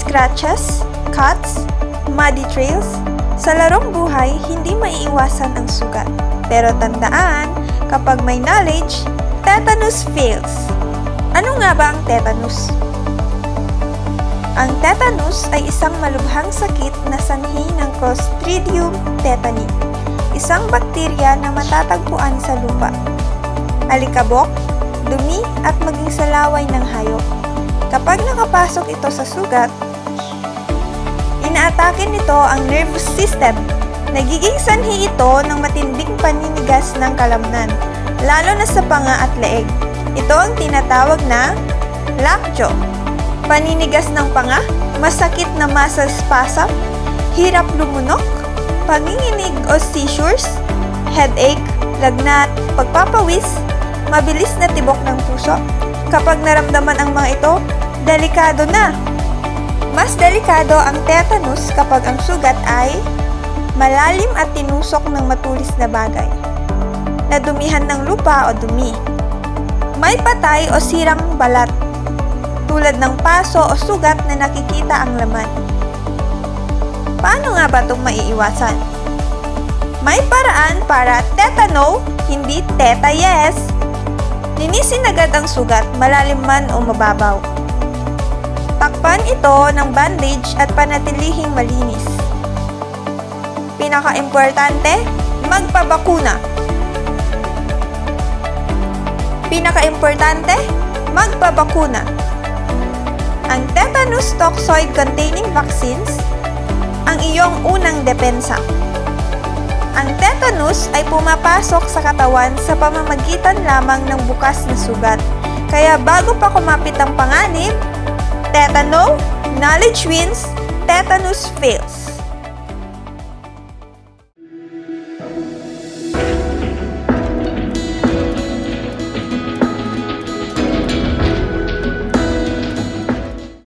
scratches, cuts, muddy trails, sa larong buhay, hindi maiiwasan ang sugat. Pero tandaan, kapag may knowledge, tetanus fails. Ano nga ba ang tetanus? Ang tetanus ay isang malubhang sakit na sanhi ng Clostridium tetani, isang bakterya na matatagpuan sa lupa, alikabok, dumi at maging sa laway ng hayop. Kapag nakapasok ito sa sugat, inaatake nito ang nervous system. Nagiging sanhi ito ng matinding paninigas ng kalamnan, lalo na sa panga at leeg. Ito ang tinatawag na lockjaw. Paninigas ng panga, masakit na muscle spasm, hirap lumunok, panginginig o seizures, headache, lagnat, pagpapawis, mabilis na tibok ng puso. Kapag naramdaman ang mga ito, delikado na. Mas delikado ang tetanus kapag ang sugat ay malalim at tinusok ng matulis na bagay, nadumihan ng lupa o dumi, may patay o sirang balat, tulad ng paso o sugat na nakikita ang laman. Paano nga ba itong maiiwasan? May paraan para tetano, hindi teta yes. Linisin agad ang sugat, malalim man o mababaw. Takpan ito ng bandage at panatilihing malinis. Pinaka-importante, magpabakuna. Ang tetanus toxoid containing vaccines, ang iyong unang depensa. Ang tetanus ay pumapasok sa katawan sa pamamagitan lamang ng bukas na sugat. Kaya bago pa kumapit ang panganib, tetano, knowledge wins, tetanus fails.